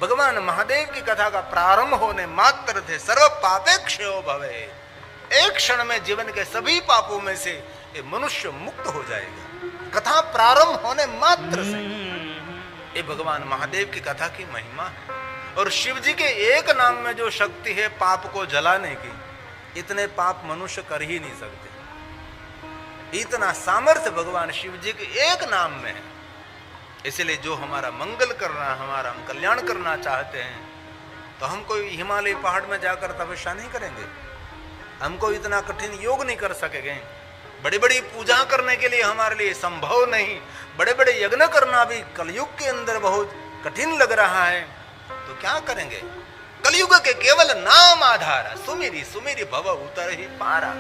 भगवान महादेव की कथा का प्रारंभ होने मात्र से सर्व पापेक्षयो भवे, एक क्षण में जीवन के सभी पापों में से ये मनुष्य मुक्त हो जाएगा। कथा प्रारंभ होने मात्र से ये भगवान महादेव की कथा की महिमा है। और शिव जी के एक नाम में जो शक्ति है पाप को जलाने की, इतने पाप मनुष्य कर ही नहीं सकते। इतना सामर्थ्य भगवान शिव जी के एक नाम में है। इसलिए जो हमारा मंगल करना, हमारा हम कल्याण करना चाहते हैं, तो हम कोई हिमालय पहाड़ में जाकर तपस्या नहीं करेंगे, हमको इतना कठिन योग नहीं कर सकेंगे, बड़ी बड़ी पूजा करने के लिए हमारे लिए संभव नहीं, बड़े बड़े यज्ञ करना भी कलयुग के अंदर बहुत कठिन लग रहा है, तो क्या करेंगे? कलयुग के केवल नाम आधारा, सुमेरी सुमेरी भव उतर ही पारा।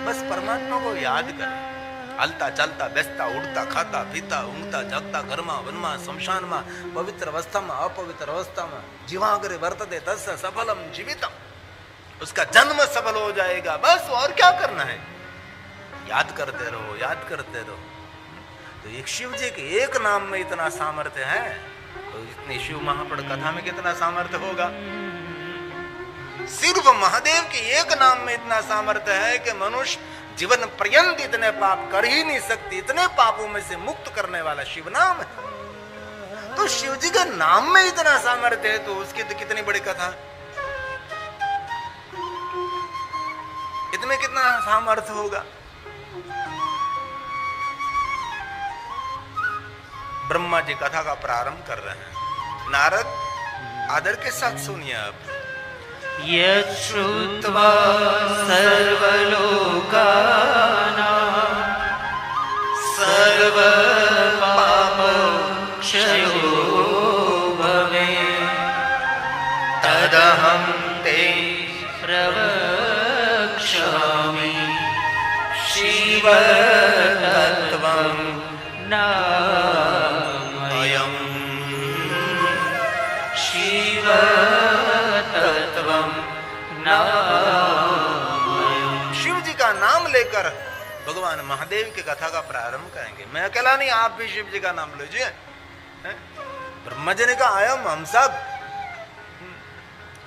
बस परमात्मा को याद करें। हलता चलता बेचता उड़ता खाता पीता ऊँगता जगता घरमा वनमा शमशान में पवित्र अवस्था में अपवित्र अवस्था में जीवाग्रे वर्तते तस्य सफलम जीवितम, उसका जन्म सफल हो जाएगा। बस और क्या करना है? याद करते रहो, याद करते रहो। तो एक शिव जी के एक नाम में इतना सामर्थ्य है, तो इतनी शिव महापुराण कथा में कितना सामर्थ्य होगा? सिर्फ महादेव के एक नाम में इतना सामर्थ्य है कि मनुष्य जीवन पर्यंत इतने पाप कर ही नहीं सकती, इतने पापों में से मुक्त करने वाला शिव नाम है। तो शिव जी के नाम में इतना सामर्थ्य है, तो उसकी तो कितनी बड़ी कथा, इसमें कितना सामर्थ्य होगा? ब्रह्मा जी कथा का प्रारंभ कर रहे हैं। नारद आदर के साथ सुनिए आप। यच्छ्रुत्वा सर्वलोकानां सर्वपापक्षयो भवेत् तदहं ते प्रवक्ष्यामि शिवतत्त्वं नामयम् शिवतत्त्वं नामयम्। शिव जी का नाम लेकर भगवान महादेव की कथा का प्रारंभ करेंगे। मैं अकेला नहीं, आप भी शिव जी का नाम लीजिए। ब्रह्मा जी ने कहा आयम, हम सब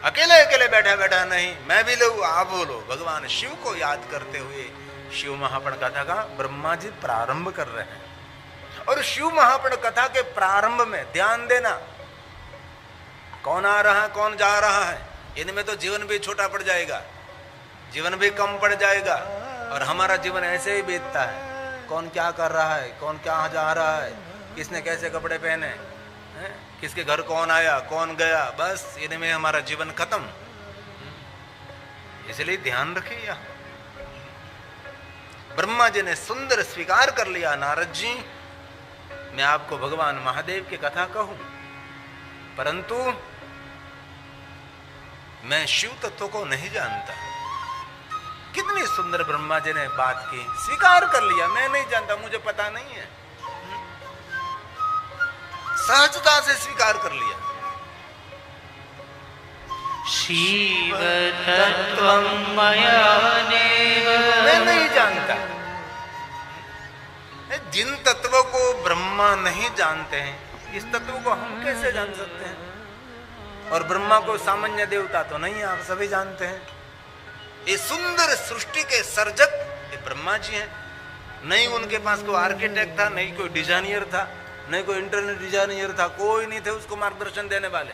अकेले अकेले बैठा बैठा नहीं, मैं भी लो आप बोलो। भगवान शिव को याद करते हुए शिव महापुराण कथा का ब्रह्मा जी प्रारंभ कर रहे हैं। और शिव महापुराण कथा के प्रारंभ में ध्यान देना, कौन आ रहा है कौन जा रहा है, इनमें तो जीवन भी छोटा पड़ जाएगा, जीवन भी कम पड़ जाएगा, और हमारा जीवन ऐसे ही बीतता है। कौन क्या कर रहा है, कौन क्या जा रहा है, किसने कैसे कपड़े पहने हैं, किसके घर कौन आया कौन गया, बस इनमें हमारा जीवन खत्म। इसलिए ध्यान रखिए। ब्रह्मा जी ने सुंदर स्वीकार कर लिया, नारद जी मैं आपको भगवान महादेव की कथा कहूं, परंतु मैं शिव तत्व को नहीं जानता। कितनी सुंदर ब्रह्मा जी ने बात की, स्वीकार कर लिया, मैं नहीं जानता, मुझे पता नहीं है, सहजता से स्वीकार कर लिया। शिव तत्त्वं मया नैव, मैं नहीं जानता। जिन तत्वों को ब्रह्मा नहीं जानते हैं, इस तत्व को हम कैसे जान सकते हैं? और ब्रह्मा को सामान्य देवता तो नहीं, आप सभी जानते हैं। ये सुंदर सृष्टि के सर्जक ये ब्रह्मा जी हैं। नहीं उनके पास कोई आर्किटेक्ट था, नहीं कोई डिजाइनर था, नहीं कोई इंटरनेट डिजाइनर था, कोई नहीं थे उसको मार्गदर्शन देने वाले।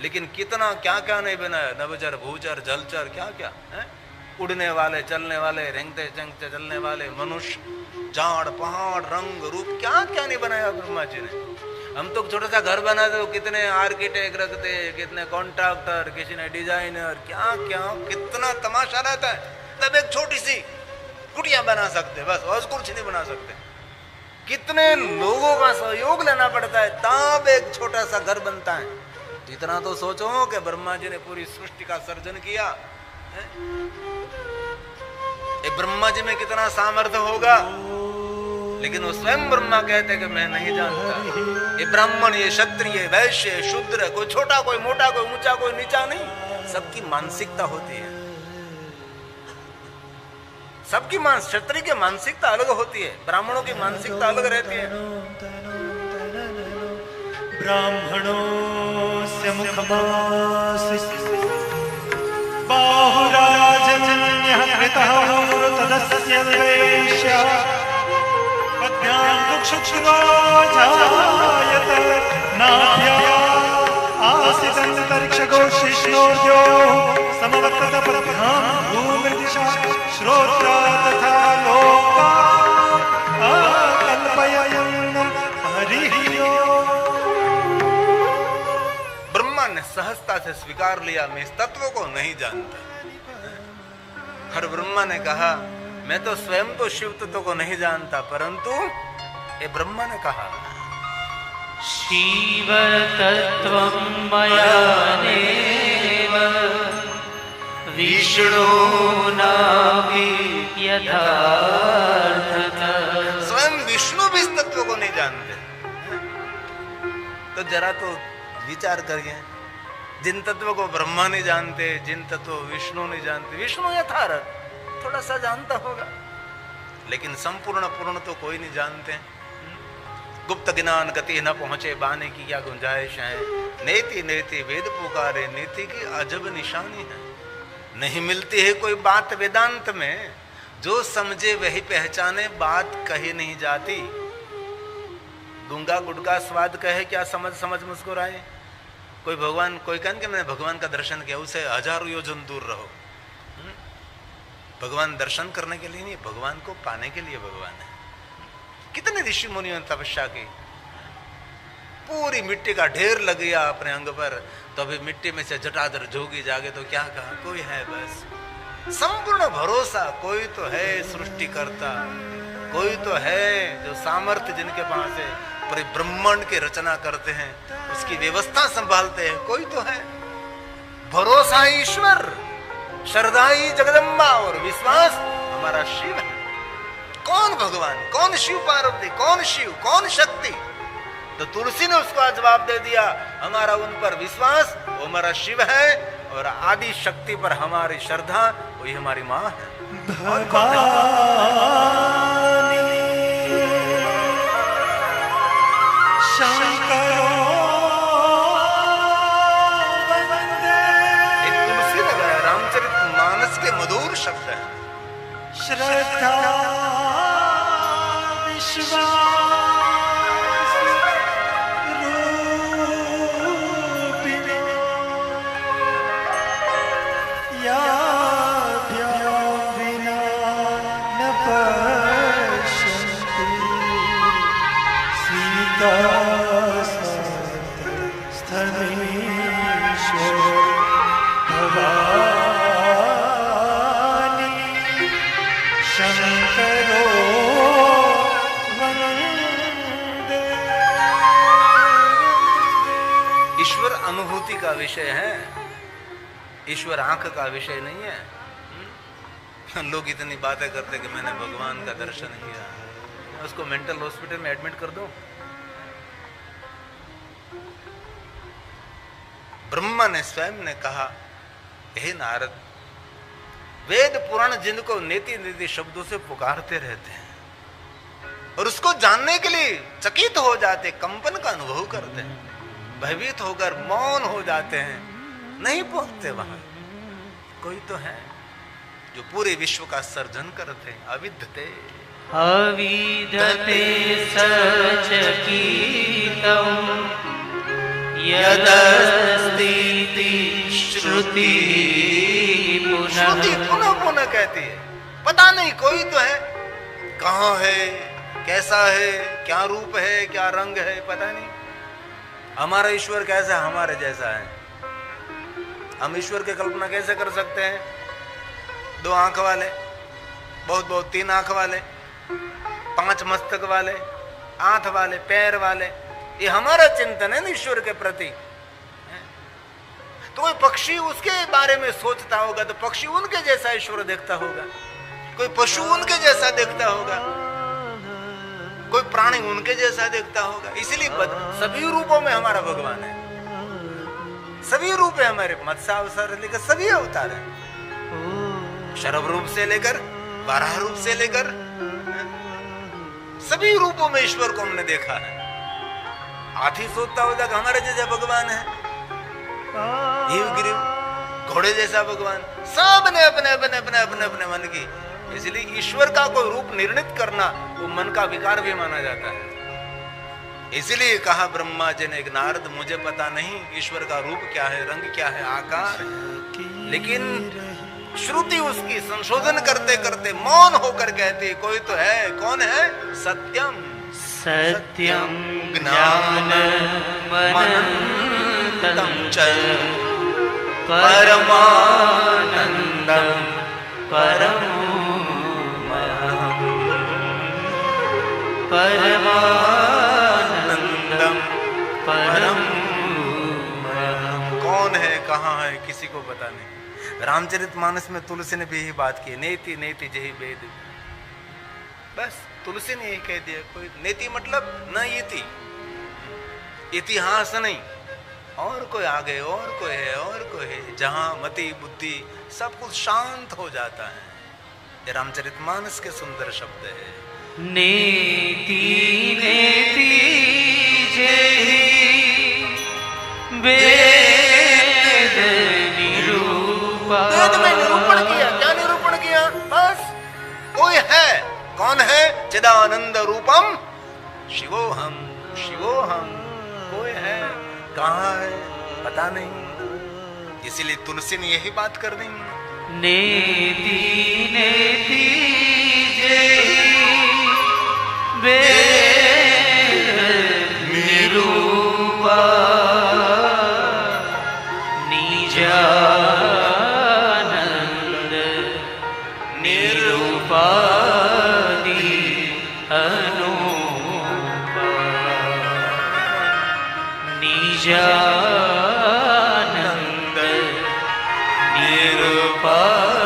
लेकिन कितना क्या क्या नहीं बनाया, नभचर भूचर जलचर क्या क्या है, उड़ने वाले चलने वाले रेंगते चंगते चलने वाले मनुष्य, झाड़ पहाड़ रंग रूप क्या क्या नहीं बनाया ब्रह्मा जी ने। हम तो छोटा सा घर बनाते तो कितने आर्किटेक्ट रखते, कितने कॉन्ट्रैक्टर, किसी ने डिजाइनर, क्या क्या कितना तमाशा रहता है। तब एक छोटी सी कुटिया बना सकते, बस और कुछ नहीं बना सकते। कितने लोगों का सहयोग लेना पड़ता है तब एक छोटा सा घर बनता है। इतना तो सोचो कि ब्रह्मा जी ने पूरी सृष्टि का सर्जन किया। ब्रह्मा जी में कितना सामर्थ्य होगा, लेकिन वो स्वयं ब्रह्मा कहते कि मैं नहीं जानता। ये ब्राह्मण, ये क्षत्रिय, वैश्य, शूद्र, कोई छोटा कोई मोटा, कोई ऊंचा कोई नीचा नहीं, सबकी मानसिकता होती है। सबकी क्षत्रिय की मानसिकता अलग होती है, ब्राह्मणों की मानसिकता अलग रहती है। ब्राह्मणो तस्य मुखमासीत् बाहुराजन्यः कृतः तदस्य द्वेष्य पद्भ्यां दुःखुरो जायत नाभ्या आसीदन्तरिक्षगोशिष्णोर्यो समवर्ततपद्भ्यां भूमिर्दिशा श्रोत्रा तथा लोका कल्पयन् हरिः ओम्। ब्रह्मा ने सहजता से स्वीकार लिया, मैं इस तत्व को नहीं जानता। हर ब्रह्मा ने कहा मैं तो स्वयं तो शिव तत्व को नहीं जानता, परंतु ये ब्रह्मा ने कहा शिव तत्वं मयानेव विष्णुनापि यथार्थतः। स्वयं विष्णु भी इस तत्व को नहीं जानते। तो जरा तो विचार करिए, जिन तत्व को ब्रह्मा नहीं जानते, जिन तत्व विष्णु नहीं जानते, विष्णु यथार्थ थोड़ा सा जानता होगा, लेकिन संपूर्ण पूर्ण तो कोई नहीं जानते। गुप्त ज्ञान गति न पहुंचे बाने की क्या गुंजाइश है। नेति नेति वेद पुकारे, नीति की अजब निशानी है। नहीं मिलती है कोई बात वेदांत में, जो समझे वही पहचाने, बात कही नहीं जाती। गूंगा गुटका स्वाद कहे क्या समझ समझ मुस्कुराए। कोई भगवान, कोई कहन कि मैंने भगवान का दर्शन किया, उसे हजारों योजन दूर रहो। भगवान दर्शन करने के लिए नहीं, भगवान को पाने के लिए भगवान है। कितने ऋषि मुनियों ने तपस्या की, पूरी मिट्टी का ढेर लग गया अपने अंग पर, तो अभी मिट्टी में से जटाधर जोगी जागे तो क्या कहा, कोई है बस। संपूर्ण भरोसा कोई तो है सृष्टिकर्ता, कोई तो है जो सामर्थ्य जिनके पास है, पूरे ब्रह्मांड की रचना करते हैं, उसकी व्यवस्था संभालते हैं, कोई तो है। भरोसा ईश्वर, श्रद्धा ही जगदम्बा और विश्वास हमारा शिव है। कौन भगवान, कौन शिव पार्वती, कौन शिव, कौन शक्ति? तो तुलसी ने उसको जवाब दे दिया, हमारा उन पर विश्वास, वो हमारा शिव है, और आदि शक्ति पर हमारी श्रद्धा, वही हमारी माँ है। तुलसी ने गाया, रामचरितमानस के मधुर शब्द है। श्रद्धा विश्वास रूपिणी याभ्यां विना न पश्यन्ति सीता स्थनेश्वर भवानी शंकरो वंदे। ईश्वर अनुभूति का विषय है, ईश्वर आंख का विषय नहीं है। लोग इतनी बातें करते कि मैंने भगवान का दर्शन किया, उसको मेंटल हॉस्पिटल में एडमिट कर दो। ब्रह्मा ने स्वयं ने कहा, हे नारद, वेद पुराण जिनको नेति नेति शब्दों से पुकारते रहते हैं और उसको जानने के लिए चकित हो जाते, कंपन का अनुभव करते हैं, भयभीत होकर मौन हो जाते हैं, नहीं पहुंचते वहां। कोई तो है जो पूरे विश्व का सर्जन करते हैं। अविद्यते अविदते सचकितं यदस्तीति श्रुति पुनः पुनः कहती है, पता नहीं कोई तो है, कहाँ है, कैसा है, क्या रूप है, क्या रंग है, पता नहीं। हमारा ईश्वर कैसा हमारे जैसा है? हम ईश्वर की कल्पना कैसे कर सकते हैं? 2 आंख वाले, बहुत बहुत 3 आंख वाले, 5 मस्तक वाले, 8 वाले, पैर वाले, ये हमारा चिंतन है ना ईश्वर के प्रति। तो कोई पक्षी उसके बारे में सोचता होगा तो पक्षी उनके जैसा ईश्वर देखता होगा, कोई पशु उनके जैसा देखता होगा, कोई प्राणी उनके जैसा देखता होगा। इसीलिए सभी रूपों में हमारा भगवान है, सभी रूप है हमारे। मत्स्य अवतार लेकर सभी अवतार है, शरभ रूप से लेकर वाराह रूप से लेकर सभी रूपों में ईश्वर को हमने देखा है। हाथी सोचता होता कि हमारे जैसा भगवान है, गिरिव घोड़े जैसा भगवान, सब ने अपने अपने अपने अपने अपने मन की। इसलिए ईश्वर का कोई रूप निर्णित करना वो मन का विकार भी माना जाता है। इसलिए कहा ब्रह्मा जी ने, एक नारद मुझे पता नहीं ईश्वर का रूप क्या है, रंग क्या है, आकार, लेकिन श्रुति उसकी संशोधन करते करते मौन होकर कहती है कोई तो है। कौन है? सत्यम सत्यं ज्ञानमनन्तं च परमानन्दं परमोऽहम् परमानन्दं परमोऽहम्। कौन है, कहाँ है, किसी को पता नहीं। रामचरितमानस में तुलसी ने भी यही बात की, नेति नेति जही वेद। बस तुलसी ने यही कह दिया। कोई नेति मतलब न इति, इतिहास नहीं, और कोई आगे और कोई है और कोई है, जहां मति बुद्धि सब कुछ शांत हो जाता है। ये रामचरितमानस के सुंदर शब्द है। नेति नेति जेहि वेद निरूपा। वेद में निरूपण किया। क्या निरूपण किया? बस कोई है। कौन है? चिदानंद रूपम शिवोहम शिवोहम। कोई है, कहाँ है, पता नहीं। इसीलिए तुलसी ने यही बात कर दी। नेति नेति जेहि वेद निरूपा निजानंद निरूपा निजानंद निरुपाधि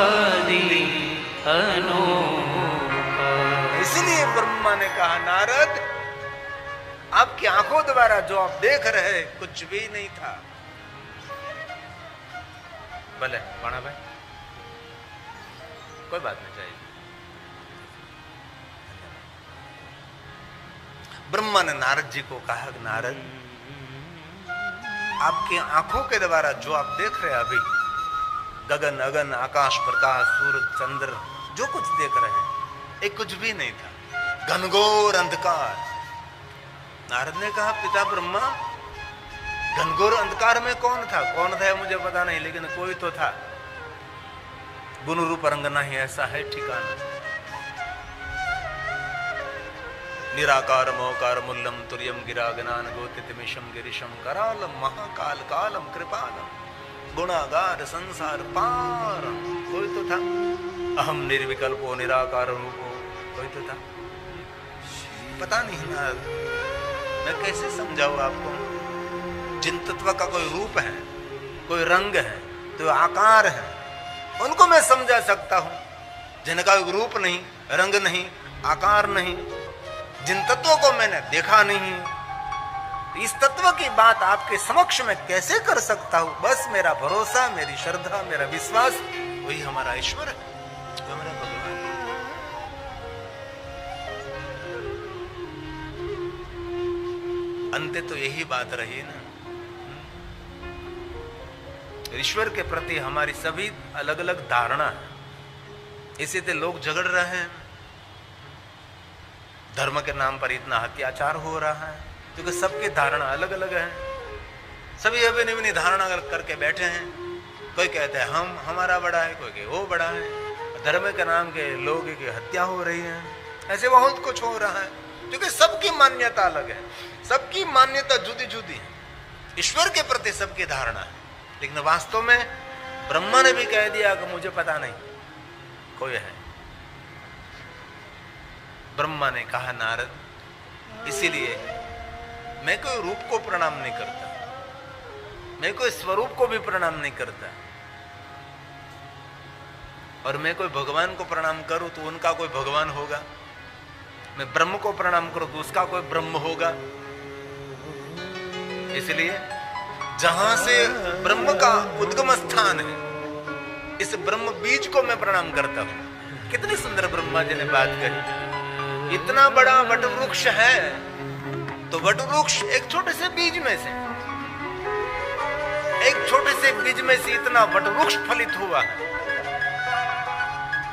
अनूपा। इसलिए ब्रह्मा ने कहा नारद, आपकी आंखों द्वारा जो आप देख रहे कुछ भी नहीं था। भले बाणा भाई, कोई बात नहीं चाहिए। ब्रह्मा ने नारद जी को कहा, नारद आपकी आंखों के द्वारा जो आप देख रहे हैं अभी, गगन अगन आकाश प्रकाश सूरज चंद्र जो कुछ देख रहे हैं, एक कुछ भी नहीं था, घनघोर अंधकार। नारद ने कहा, पिता ब्रह्मा, घनघोर अंधकार में कौन था? कौन था मुझे पता नहीं, लेकिन कोई तो था। गुण रूप रंग नहीं ऐसा है ठिकाना। निराकार मोकार मुल्लम तुर्यम गिरा गनान गोतितमिशम गिरिशम करालम महाकाल कालम कृपालम गुणागार संसार पार। कोई तो था। अहम निर्विकल्पो निराकार रूपो, कोई तो था। पता नहीं ना, मैं कैसे समझाऊं आपको। जिन तत्व का कोई रूप है, कोई रंग है, तो आकार है, उनको मैं समझा सकता हूं। जिनका रूप नहीं, रंग नहीं, आकार नहीं, जिन तत्वों को मैंने देखा नहीं, इस तत्व की बात आपके समक्ष में कैसे कर सकता हूं। बस मेरा भरोसा, मेरी श्रद्धा, मेरा विश्वास, वही हमारा ईश्वर है, हमारा भगवान। अंत तो यही बात रही ना। ईश्वर के प्रति हमारी सभी अलग अलग धारणा है। इसी से लोग झगड़ रहे हैं। धर्म के नाम पर इतना अत्याचार हो रहा है क्योंकि सबकी धारणा अलग अलग है। सभी अपनी अपनी धारणा करके बैठे हैं। कोई कहता है हम हमारा बड़ा है, कोई कहे वो बड़ा है। धर्म के नाम के लोगों की हत्या हो रही है। ऐसे बहुत कुछ हो रहा है क्योंकि सबकी मान्यता अलग है, सबकी मान्यता जुदी जुदी है। ईश्वर के प्रति सबकी धारणा है, लेकिन वास्तव में ब्रह्मा ने भी कह दिया कि मुझे पता नहीं कोई है। ब्रह्मा ने कहा नारद, इसीलिए मैं कोई रूप को प्रणाम नहीं करता, मैं कोई स्वरूप को भी प्रणाम नहीं करता। और मैं कोई भगवान को प्रणाम करूं तो उनका कोई भगवान होगा, मैं ब्रह्म को प्रणाम करूं तो उसका कोई ब्रह्म होगा। इसलिए जहां से ब्रह्म का उद्गम स्थान है, इस ब्रह्म बीज को मैं प्रणाम करता हूं। कितनी सुंदर ब्रह्मा जी ने बात कही। इतना बड़ा वट वृक्ष है तो वट वृक्ष एक छोटे से बीज में से, एक छोटे से बीज में से इतना वटवृक्ष फलित हुआ है।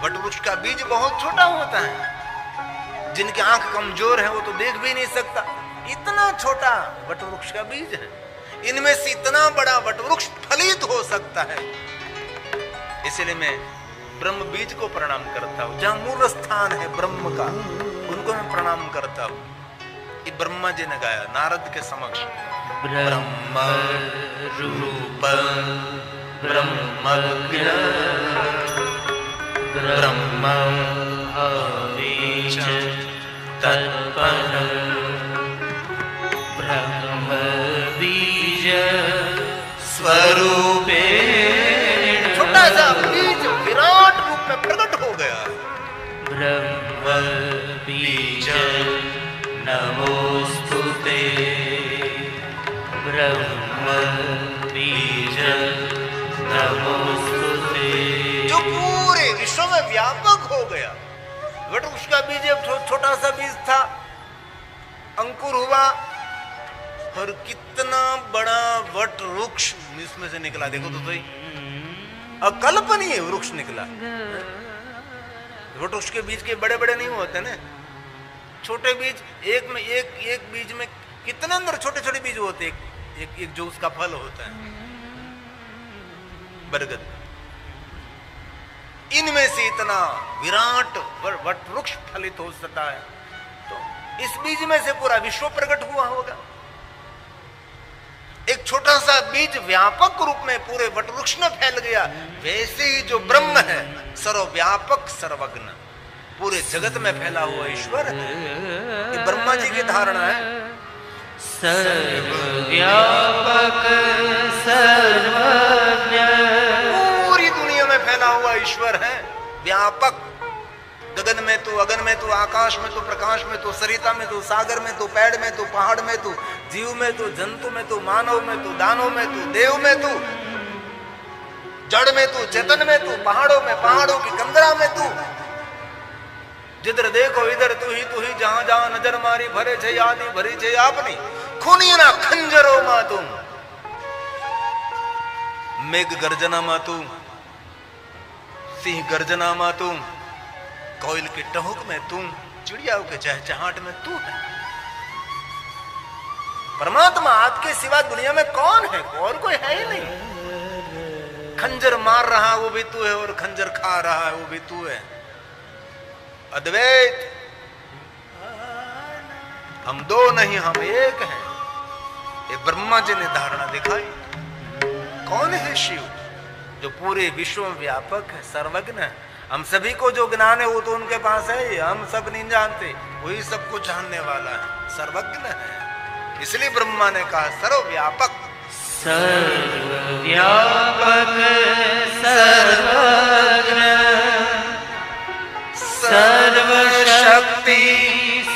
वटवृक्ष का बीज बहुत छोटा होता है, जिनकी आंख कमजोर है वो तो देख भी नहीं सकता, इतना छोटा वटवृक्ष का बीज है। इनमें से इतना बड़ा वटवृक्ष फलित हो सकता है। इसलिए मैं ब्रह्म बीज को प्रणाम करता हूं, जहां मूल स्थान है ब्रह्म का, उनको मैं प्रणाम करता हूं। ये ब्रह्मा जी ने गाया नारद के समक्ष, ब्रह्म रूप ब्रह्मज्ञ ब्रह्म बीज तत्पर ब्रह्म बीज स्वरूपे। छोटा सा बीज विराट रूप में प्रकट हो गया। ब्रह्म बीज नमोस्तुते ब्रह्म बीज नमोस्तुते। जो पूरे विश्व में व्यापक हो गया। वटवृक्ष का बीज एक छोटा सा बीज था, अंकुर हुआ और कितना बड़ा वटवृक्ष इसमें से निकला। देखो तो सही, अकल्पनीय वृक्ष निकला। वटवृक्ष के बीज के बड़े बड़े नहीं होते ना, छोटे बीज, एक बीज में कितने अंदर छोटे छोटे बीज होते, एक जो उसका फल होता है बरगद। इनमें से इतना विराट वटवृक्ष फलित हो सकता है, तो इस बीज में से पूरा विश्व प्रकट हुआ होगा। एक छोटा सा बीज व्यापक रूप में पूरे वटवृक्ष में फैल गया। वैसे ही जो ब्रह्म है सर्वव्यापक सर्वज्ञ, पूरे जगत में फैला हुआ ईश्वर है। ये ब्रह्मा जी की धारणा है। सर्वव्यापक सर्वज्ञ, पूरी दुनिया में फैला हुआ ईश्वर है, व्यापक। गगन में तो, अगन में तो, आकाश में तो, प्रकाश में तो, सरिता में तो, सागर में तो, पेड़ में तो, पहाड़ में तो, जीव में तो, जंतु में तो, मानव में तो, दानव में तो, देव में तो, जड़ में तो, चेतन में तो, पहाड़ों में, पहाड़ों की कंदरा में तू, जिधर देखो इधर तू ही, जहां जहां नजर मारी भरे छे आदि भरी छे आपनी खूनी ना खंजरो मा तुम, मेघ गर्जना मा तू, सिंह गर्जना मा तू, कोयल के टहुक में तू, चिड़ियाओं के चहचहाट में तू है। परमात्मा आपके सिवा दुनिया में कौन है? और कोई है ही नहीं। खंजर मार रहा वो भी तू है और खंजर खा रहा है वो भी तू है। अद्वैत, हम दो नहीं हम एक हैं। ये ब्रह्मा जी ने धारणा दिखाई। कौन है शिव? जो पूरे विश्व में व्यापक है, सर्वज्ञ है। हम सभी को जो ज्ञान है वो तो उनके पास है, हम सब नहीं जानते, वही सब कुछ जानने वाला है, सर्वज्ञ है। इसलिए ब्रह्मा ने कहा सर्वव्यापक, सर्वव्यापक सर्वज्ञ सर्वशक्ति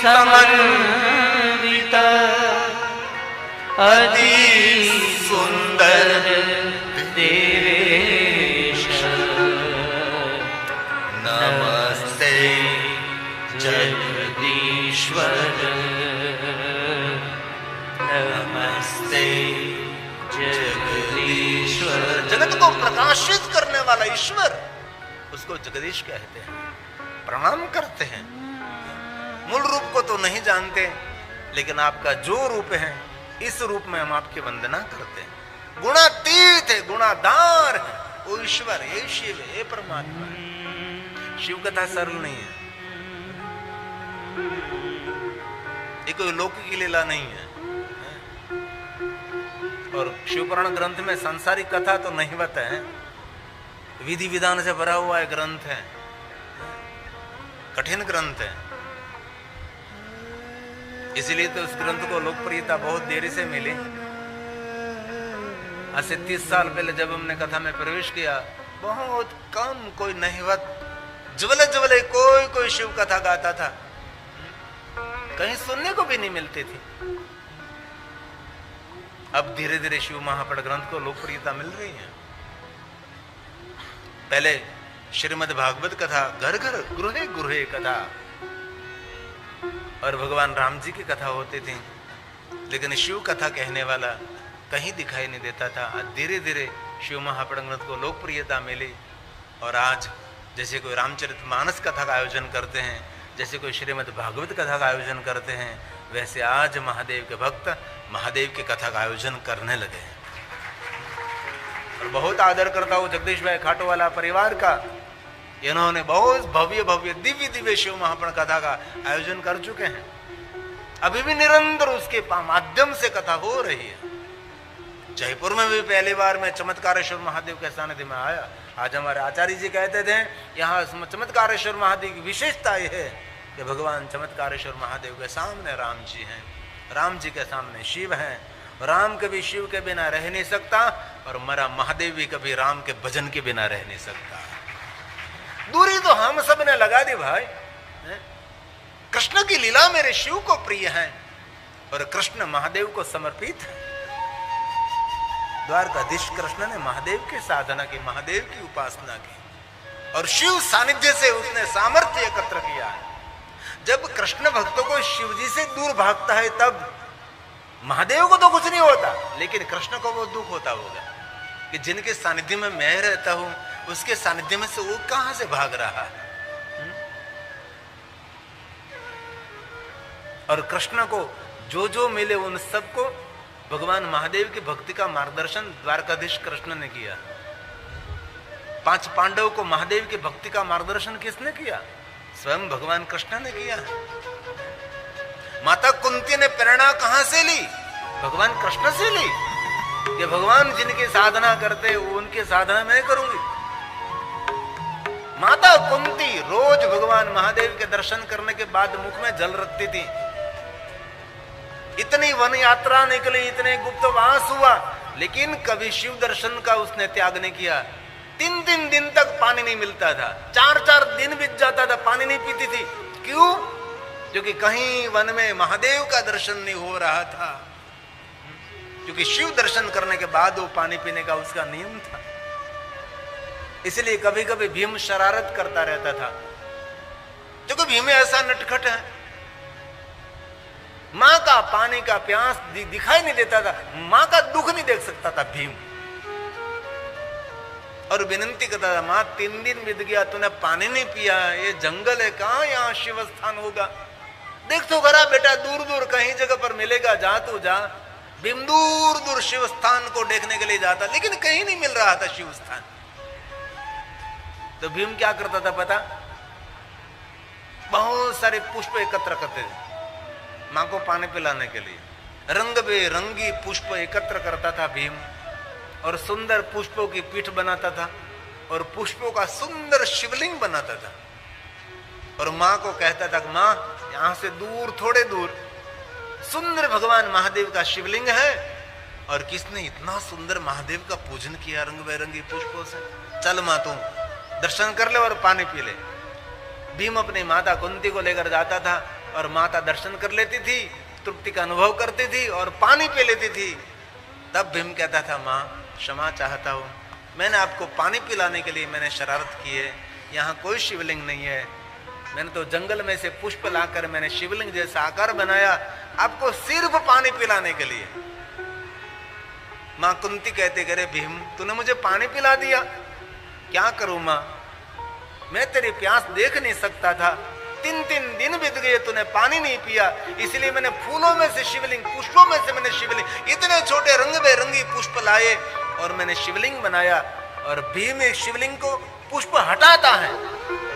समन्वित अति सुंदर देवेश नमस्ते जगदीश्वर नमस्ते जगदीश्वर। जगत को प्रकाशित करने वाला ईश्वर, उसको जगदीश कहते हैं। प्रणाम करते हैं। मूल रूप को तो नहीं जानते, लेकिन आपका जो रूप है इस रूप में हम आपकी वंदना करते हैं। गुणातीत है, गुणाधार है, वो ईश्वर है, शिव है, ये परमात्मा है। शिव कथा सरल नहीं है, ये कोई लौकिक लीला नहीं है। और शिवपुराण ग्रंथ में सांसारिक कथा तो नहिवत है, विधि विधान से भरा हुआ एक ग्रंथ है, कठिन ग्रंथ है। इसलिए तो उस ग्रंथ को लोकप्रियता बहुत देरी से मिली। आज से 30 साल पहले जब हमने कथा में प्रवेश किया, बहुत कम, कोई नहिवत ज्वले ज्वले कोई शिव कथा गाता था, कहीं सुनने को भी नहीं मिलती थी। अब धीरे धीरे शिव महापट ग्रंथ को लोकप्रियता मिल रही है। पहले श्रीमद् भागवत कथा घर घर गृहे गृहे कथा और भगवान राम जी की कथा होती थी, लेकिन शिव कथा कहने वाला कहीं दिखाई नहीं देता था। धीरे धीरे शिव महाप्रगट को लोकप्रियता मिली और आज जैसे कोई रामचरितमानस कथा का आयोजन करते हैं, जैसे कोई श्रीमद् भागवत कथा का आयोजन करते हैं, वैसे आज महादेव के भक्त महादेव की कथा का आयोजन करने लगे हैं। और बहुत आदर करता हूँ जगदीश भाई खाटोवाला परिवार का। इन्होंने बहुत भव्य भव्य दिव्य दिव्य शिव महापुराण कथा का आयोजन कर चुके हैं। अभी भी निरंतर उसके माध्यम से कथा हो रही है। जयपुर में भी पहली बार मैं चमत्कारेश्वर महादेव के सानिध्य में आया। आज हमारे आचार्य जी कहते थे यहाँ चमत्कारेश्वर महादेव की विशेषता यह है कि भगवान चमत्कारेश्वर महादेव के सामने राम जी हैं, राम जी के सामने शिव हैं। राम कभी शिव के बिना रह नहीं सकता और मरा महादेव भी कभी राम के भजन के बिना रह नहीं सकता। दूरी तो हम सब ने लगा दी भाई। कृष्ण की लीला मेरे शिव को प्रिय है और कृष्ण महादेव को समर्पित है। द्वारकाधीश कृष्ण ने महादेव की साधना की, महादेव की उपासना की और शिव सानिध्य से उसने सामर्थ्य एकत्र किया है। जब कृष्ण भक्तों को शिव जी से दूर भागता है तब महादेव को तो कुछ नहीं होता, लेकिन कृष्ण को वो दुख होता होगा कि जिनके सानिध्य में मैं रहता हूं उसके सानिध्य में से वो कहां से भाग रहा है। और कृष्ण को जो जो मिले उन सबको भगवान महादेव की भक्ति का मार्गदर्शन द्वारकाधीश कृष्ण ने किया। 5 पांडवों को महादेव की भक्ति का मार्गदर्शन किसने किया? स्वयं भगवान कृष्ण ने किया। माता कुंती ने प्रेरणा कहां से ली? भगवान कृष्ण से ली कि भगवान जिनकी साधना करते उनकी साधना मैं करूंगी। माता कुंती रोज भगवान महादेव के दर्शन करने के बाद मुख में जल रखती थी। इतनी वन यात्रा निकली, इतने गुप्तवास हुआ, लेकिन कभी शिव दर्शन का उसने त्याग नहीं किया। 3 दिन तक पानी नहीं मिलता था, 4 दिन बीत जाता था, पानी नहीं पीती थी। क्यों? क्योंकि कहीं वन में महादेव का दर्शन नहीं हो रहा था। क्योंकि शिव दर्शन करने के बाद वो पानी पीने का उसका नियम था। इसलिए कभी कभी भीम शरारत करता रहता था, क्योंकि भीम ऐसा नटखट है। मां का पानी का प्यास दिखाई नहीं देता था, मां का दुख नहीं देख सकता था भीम। और विनती करता था, मां 3 दिन बीत गया तूने पानी नहीं पिया, ये जंगल है, कहां यहाँ शिव स्थान होगा? देख तो करा बेटा, दूर दूर कहीं जगह पर मिलेगा, जा तू जा। भीम दूर दूर शिव स्थान को देखने के लिए जाता, लेकिन कहीं नहीं मिल रहा था शिव स्थान। तो भीम क्या करता था पता? बहुत सारे पुष्प एकत्र करते थे मां को पानी पिलाने के लिए। रंग बेरंगी पुष्प एकत्र करता था भीम और सुंदर पुष्पों की पीठ बनाता था और पुष्पों का सुंदर शिवलिंग बनाता था। और मां को कहता था, मां यहां से दूर, थोड़े दूर सुंदर भगवान महादेव का शिवलिंग है और किसने इतना सुंदर महादेव का पूजन किया रंग बेरंगी पुष्पों से। चल मां तू दर्शन कर ले और पानी पी ले। भीम अपनी माता कुंती को लेकर जाता था और माता दर्शन कर लेती थी, तृप्ति का अनुभव करती थी और पानी पी लेती थी। तब भीम कहता था, मां क्षमा चाहता हूं, मैंने आपको पानी पिलाने के लिए मैंने शरारत की है, यहाँ कोई शिवलिंग नहीं है। मैंने तो जंगल में से पुष्प लाकर मैंने शिवलिंग जैसा आकार बनाया आपको सिर्फ पानी पिलाने के लिए। मां कुंती कहते, करे भीम तूने मुझे पानी पिला दिया, क्या करूं मां, मैं तेरी प्यास देख नहीं सकता था। 3 दिन बीत गए तूने पानी नहीं पिया, इसलिए मैंने फूलों में से शिवलिंग, पुष्पों में से मैंने शिवलिंग, इतने छोटे रंग बेरंगी पुष्प लाए और मैंने शिवलिंग बनाया। और भीम एक शिवलिंग को पुष्प हटाता है,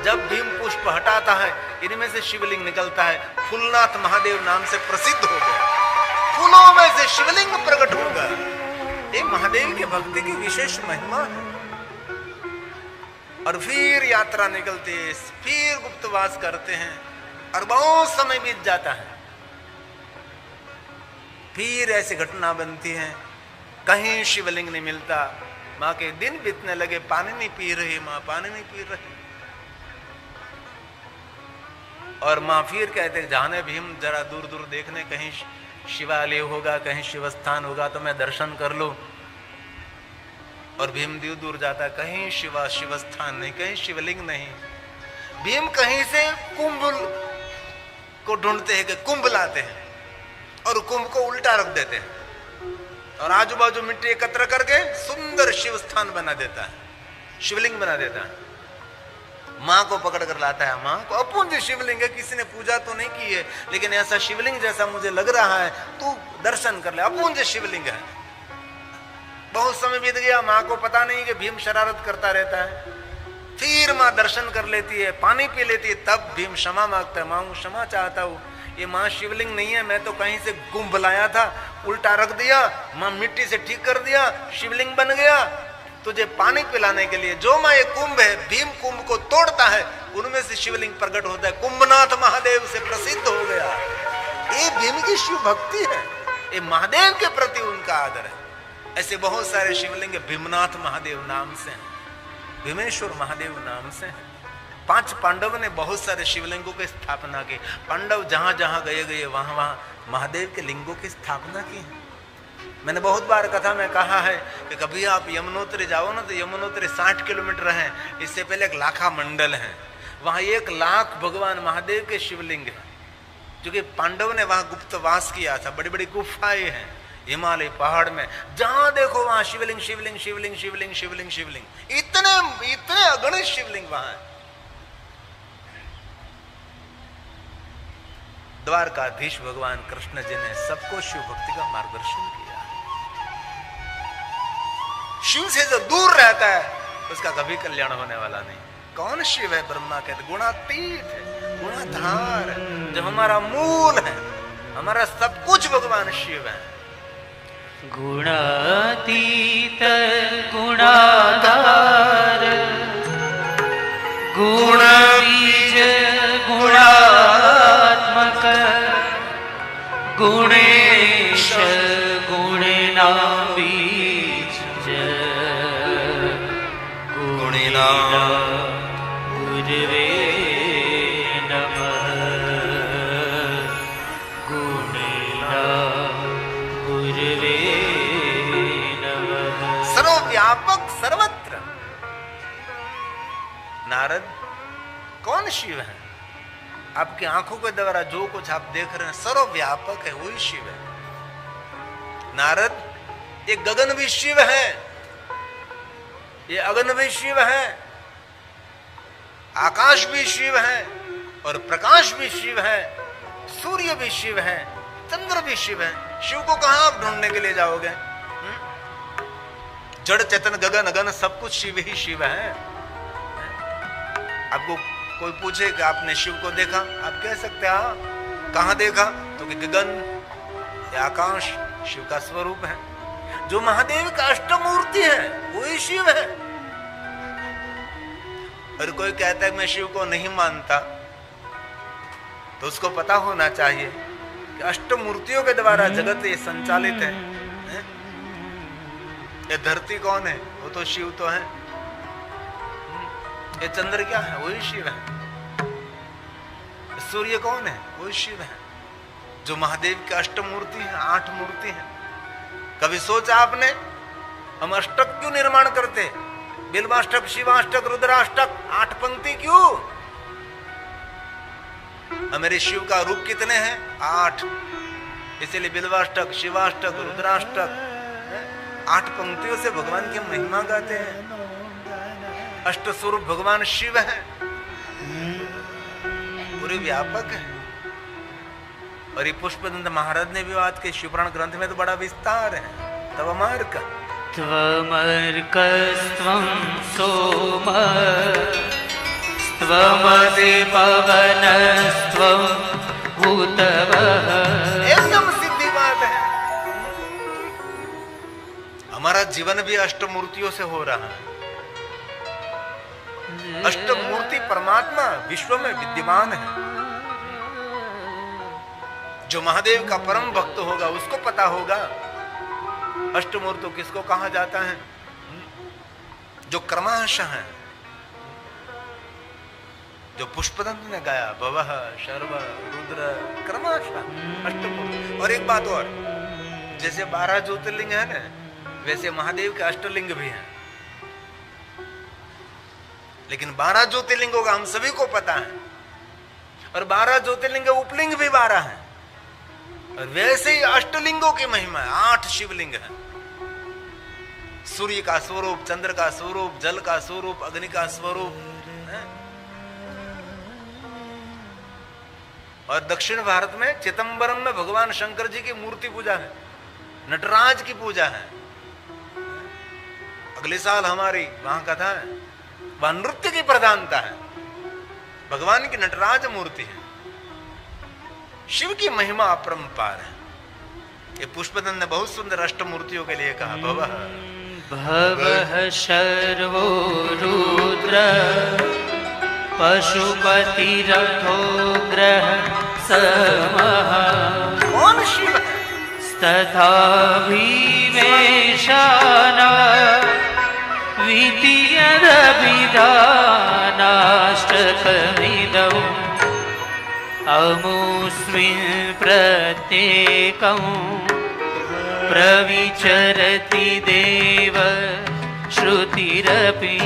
जब भीम पुष्प हटाता है इनमें से शिवलिंग निकलता है। फूलनाथ महादेव नाम से प्रसिद्ध हो गया, फूलों में से शिवलिंग प्रकट हो गया। ये महादेव की भक्ति की विशेष महिमा है। और फिर यात्रा निकलते हैं, फिर गुप्तवास करते हैं और बहुत समय बीत जाता है। फिर ऐसी घटना बनती है, कहीं शिवलिंग नहीं मिलता। माँ के दिन बीतने लगे, पानी नहीं पी रही माँ, पानी नहीं पी रही। और माँ फिर कहते, जाने भीम जरा दूर दूर देखने, कहीं शिवालय होगा, कहीं शिवस्थान होगा तो मैं दर्शन कर लूं। और भीम दूर दूर जाता, कहीं शिवस्थान नहीं, कहीं शिवलिंग नहीं। भीम कहीं से कुंभ को ढूंढते हैं कि कुंभ लाते हैं और कुंभ को उल्टा रख देते हैं। और आजू बाजू मिट्टी एकत्र करके सुंदर शिव स्थान बना देता है, शिवलिंग बना देता है। माँ को पकड़ कर लाता है, माँ को अपूज्य शिवलिंग है, किसी ने पूजा तो नहीं की है, लेकिन ऐसा शिवलिंग जैसा मुझे लग रहा है, तू दर्शन कर ले, अपूज्य शिवलिंग है। बहुत समय बीत गया, माँ को पता नहीं कि भीम शरारत करता रहता है। फिर माँ दर्शन कर लेती है, पानी पी लेती है, तब भीम क्षमा मांगता है, माँ क्षमा चाहता हूँ, ये माँ शिवलिंग नहीं है, मैं तो कहीं से कुंभ लाया था, उल्टा रख दिया, माँ मिट्टी से ठीक कर दिया, शिवलिंग बन गया तुझे पानी पिलाने के लिए। जो माँ ये कुंभ है, भीम कुंभ को तोड़ता है, उनमें से शिवलिंग प्रकट होता है, कुंभनाथ महादेव से प्रसिद्ध हो गया। ये भीम की शिव भक्ति है, ये महादेव के प्रति उनका आदर है। ऐसे बहुत सारे शिवलिंग भीमनाथ महादेव नाम से हैं, भीमेश्वर महादेव नाम से हैं। 5 पांडव ने बहुत सारे शिवलिंगों की स्थापना की। पांडव जहां जहां गए वहां वहां महादेव के लिंगों की स्थापना की है। मैंने बहुत बार कथा में कहा है कि कभी आप यमुनोत्री जाओ ना, तो यमुनोत्री 60 किलोमीटर है, इससे पहले एक लाखा मंडल है, वहां 1 लाख भगवान महादेव के शिवलिंग है, क्योंकि पांडव ने वहां गुप्तवास किया था। बड़ी बड़ी गुफाएं हैं हिमालय पहाड़ में, जहां देखो वहां शिवलिंग शिवलिंग शिवलिंग शिवलिंग शिवलिंग शिवलिंग, इतने अगणित शिवलिंग वहां है। द्वारकाधीश भगवान कृष्ण जी ने सबको शिव भक्ति का मार्गदर्शन किया। शिव से जो दूर रहता है उसका कभी कल्याण होने वाला नहीं। कौन शिव है? ब्रह्मा कहते गुणातीत है, गुणाधार है, जो हमारा मूल है, हमारा सब कुछ भगवान शिव है। गुणातीत गुणाधार गुणबीज गुणात्मक गुणेश गुणनाबीज गुणिनाम गुरुवे नमः गुणिनाम गुरुवे नमः। सर्वव्यापक सर्वत्र। नारद, कौन शिव है? आपकी आंखों के द्वारा जो कुछ आप देख रहे हैं सर्वव्यापक है, वही शिव है। नारद, ये गगन भी शिव है, ये अगन भी शिव है, आकाश भी शिव है, और प्रकाश भी शिव है, सूर्य भी शिव है, चंद्र भी शिव है। शिव को कहां आप ढूंढने के लिए जाओगे? जड़ चेतन गगन अगन सब कुछ शिव ही शिव है। आपको कोई पूछे कि आपने शिव को देखा, आप कह सकते हैं कहां देखा? तो कि गगन या आकाश शिव का स्वरूप है। जो महादेव का अष्टमूर्ति है वही शिव है। और कोई कहता है मैं शिव को नहीं मानता, तो उसको पता होना चाहिए कि अष्टमूर्तियों के द्वारा जगत ये संचालित है। ये धरती कौन है? वो तो शिव तो है। ये चंद्र क्या है? वही शिव है। सूर्य कौन है? वही शिव है। जो महादेव की अष्टमूर्ति है, 8 मूर्ति है। कभी सोचा आपने हम अष्टक क्यों निर्माण करते? बिल्वाष्टक, शिवाष्टक, रुद्राष्टक, 8 पंक्ति क्यों? हमारे शिव का रूप कितने हैं? 8। इसीलिए बिल्वाष्टक, शिवाष्टक, रुद्राष्टक, 8 पंक्तियों से भगवान की महिमा गाते हैं। अष्ट स्वरूप भगवान शिव है, पूरे व्यापक है। और ये पुष्पदंत महाराज ने भी बात की, शिवपुराण ग्रंथ में तो बड़ा विस्तार है। तवमार्क त्वमर्कस्त्वं सोम त्वमसि पवनस्त्वं भूतवः। एकदम सीधी बात है। हमारा जीवन भी अष्टमूर्तियों से हो रहा है। अष्टमूर्ति परमात्मा विश्व में विद्यमान है। जो महादेव का परम भक्त होगा उसको पता होगा अष्टमूर्ति किसको कहा जाता है। जो क्रमशः है, जो पुष्पदंत ने गाया, भवः शर्व रुद्र, क्रमशः अष्टमूर्ति। और एक बात और, जैसे 12 ज्योतिर्लिंग है ना, वैसे महादेव के अष्टलिंग भी हैं। लेकिन 12 ज्योतिर्लिंगों का हम सभी को पता है, और 12 ज्योतिर्लिंग उपलिंग भी 12 हैं। और वैसे ही अष्टलिंगों की महिमा है, 8 शिवलिंग है। सूर्य का स्वरूप, चंद्र का स्वरूप, जल का स्वरूप, अग्नि का स्वरूप है? और दक्षिण भारत में चिदंबरम में भगवान शंकर जी की मूर्ति पूजा है, नटराज की पूजा है। अगले साल हमारी वहां कथा है, वहां नृत्य की प्रधानता है, भगवान की नटराज मूर्ति है। शिव की महिमा अपरंपार है। ये पुष्पदंत ने बहुत सुंदर अष्टमूर्तियों के लिए कहा, भवः भवः शर्वो रुद्र पशुपतिरथो ग्रह समः कौन शिव है? तथा भीमेशाना विधियदभिधानाष्टकमिदौ अमुस्मिन् प्रत्येकं प्रविचरति देव श्रुतिरपि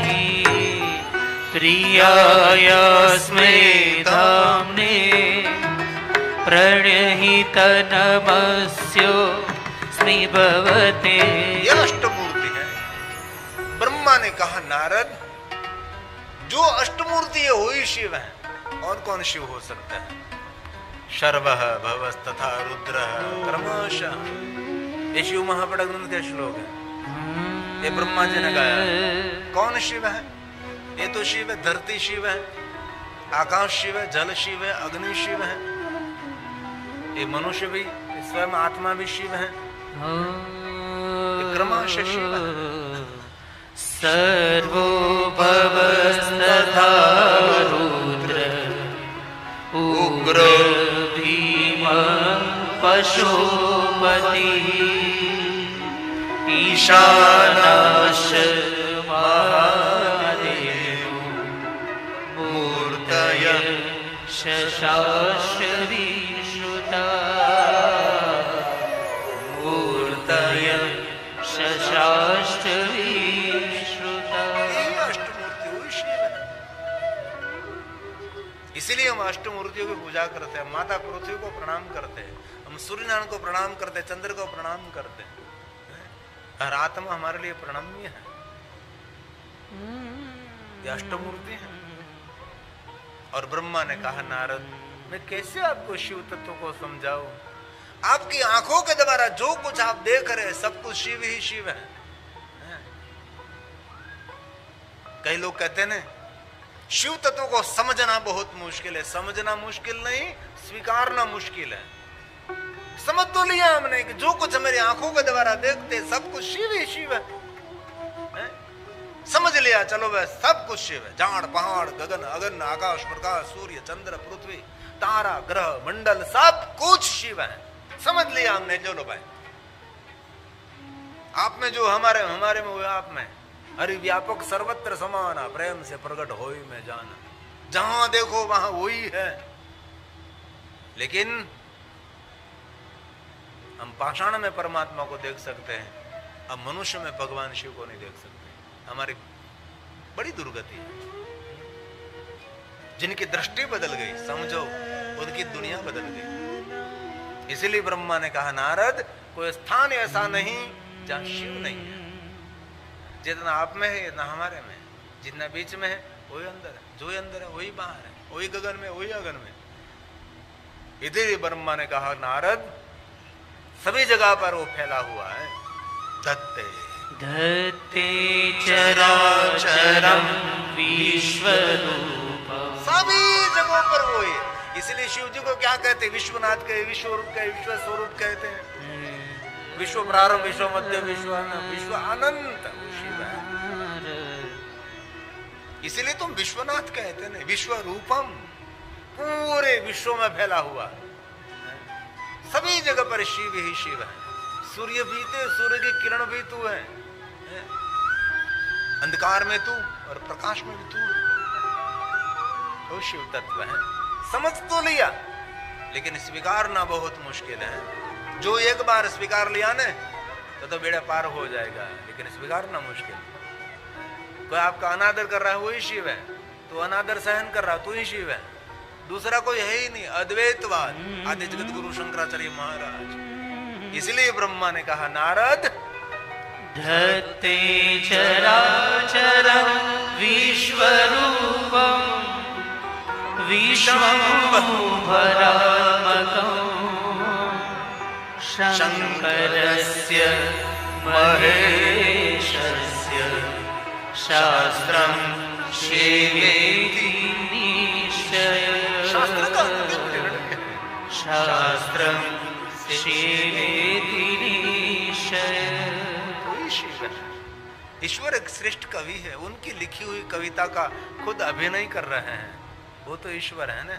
प्रियायास्मै धाम्ने प्रणहित नमस्योऽस्मि भवते। ये अष्टमूर्ति है। ब्रह्मा ने कहा, नारद जो अष्टमूर्ति है वही शिव है, और कौन शिव हो सकता है? शर्वः भवस्तथा रुद्रः क्रमशः। ये शिव महापड़ा ग्रंथ का श्लोक है, ये ब्रह्मा जी ने गाया। कौन शिव है? ये तो शिव है, धरती शिव है, आकाश शिव है, जल शिव है, अग्नि शिव है, ये मनुष्य भी स्वयं आत्मा भी शिव है, क्रमशः शिव है। सर्वो भवस्तथा रुद्र उग्र भीम पशुपतिः ईशानश्च महादेवो मूर्तयः शशांश विश्रुता मूर्तयः शशांश विश्रुता। यही अष्टमूर्ति वही शिव है। इसलिए हम अष्टमूर्तियों की पूजा करते हैं, माता पृथ्वी को प्रणाम करते हैं, हम सूर्यनारायण को प्रणाम करते हैं, चंद्र को प्रणाम करते हैं। हर आत्मा हमारे लिए प्रणम्य है। ये अष्टमूर्ति है। और ब्रह्मा ने कहा, नारद मैं कैसे आपको शिव तत्व को समझाऊं? आपकी आंखों के द्वारा जो कुछ आप देख रहे हैं सब कुछ शिव ही शिव है। कई लोग कहते हैं ना, शिव तत्व को समझना बहुत मुश्किल है। समझना मुश्किल नहीं, स्वीकारना मुश्किल है। समझ तो लिया हमने कि जो कुछ हमारी आंखों के द्वारा देखते सब कुछ शिव ही शिव है। समझ लिया, चलो बस सब कुछ शिव है। झाड़ पहाड़ गगन अगन आकाश प्रकाश सूर्य चंद्र पृथ्वी तारा ग्रह मंडल सब कुछ शिव है। समझ लिया हमने, चलो भाई आप में जो हमारे में हुआ आप में। हरि व्यापक सर्वत्र समाना प्रेम से प्रकट होई में जाना। जहां देखो वहां वही है। लेकिन हम पाषाण में परमात्मा को देख सकते हैं, अब मनुष्य में भगवान शिव को नहीं देख सकते। हमारी बड़ी दुर्गति है। जिनकी दृष्टि बदल गई, समझो उनकी दुनिया बदल गई। इसलिए ब्रह्मा ने कहा, नारद कोई स्थान ऐसा नहीं जहां शिव नहीं है। जितना आप में है इतना हमारे में, जितना बीच में है वही अंदर है, जो अंदर है वही बाहर है, वही गगन में वही अगन में। इधर ब्रह्मा ने कहा, नारद सभी जगह पर वो फैला हुआ है। धत्ते धत्ते चराचरं विश्वरूपं। सभी जगहों पर वो है। इसलिए शिव जी को क्या कहते हैं? विश्वनाथ कहे, विश्वरूप कहे, विश्व स्वरूप कहते हैं। विश्व प्रारंभ, विश्व मध्य, विश्व अनंत शिव है। इसलिए तुम विश्वनाथ कहते हैं, विश्व रूपम, पूरे विश्व में फैला हुआ। सभी जगह पर शिव ही शिव है। सूर्य भी थे, सूर्य की किरण भी तू है, अंधकार में तू और प्रकाश में भी तू। तो शिव तत्व है। समझ तो लिया, लेकिन स्वीकारना बहुत मुश्किल है। जो एक बार स्वीकार लिया ने तो बेड़ा पार हो जाएगा, लेकिन स्वीकारना मुश्किल। कोई आपका अनादर कर रहा है वही शिव है, तो अनादर सहन कर रहा तू ही शिव है। दूसरा कोई है ही नहीं। अद्वैतवाद आदि जगत गुरु शंकराचार्य महाराज। इसलिए ब्रह्मा ने कहा, नारद धत्ते चराचरं विश्वरूपं विश्वम्भरात्मकं शङ्करस्य महेशस्य शास्त्रं सेवेति निश्चय शास्त्रं सेवेति निश्चय। ईश्वर एक श्रेष्ठ कवि है, उनकी लिखी हुई कविता का खुद अभिनय कर रहे हैं। वो तो ईश्वर है ना,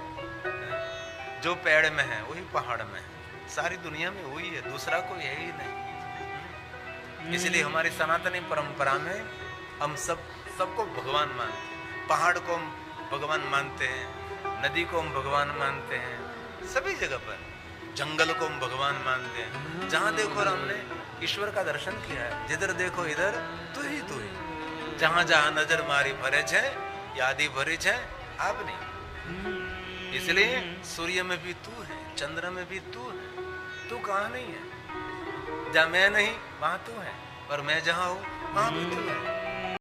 जो पेड़ में है वही पहाड़ में है, सारी दुनिया में वही है, दूसरा कोई है ही नहीं। इसलिए हमारी सनातनी परंपरा में हम सबको भगवान मानते हैं। पहाड़ को हम भगवान मानते हैं, नदी को हम भगवान मानते हैं, सभी जगह पर जंगल को हम भगवान मानते हैं। जहां देखो हमने ईश्वर का दर्शन किया है, जिधर देखो इधर तू ही तू ही। जहां जहां नजर मारी भरे छे यादी भरी छे आप नहीं। इसलिए सूर्य में भी तू है, चंद्र में भी तू है, तू कहाँ नहीं है। जहां मैं नहीं वहां तू है, और मैं जहां हूं वहां भी तू है।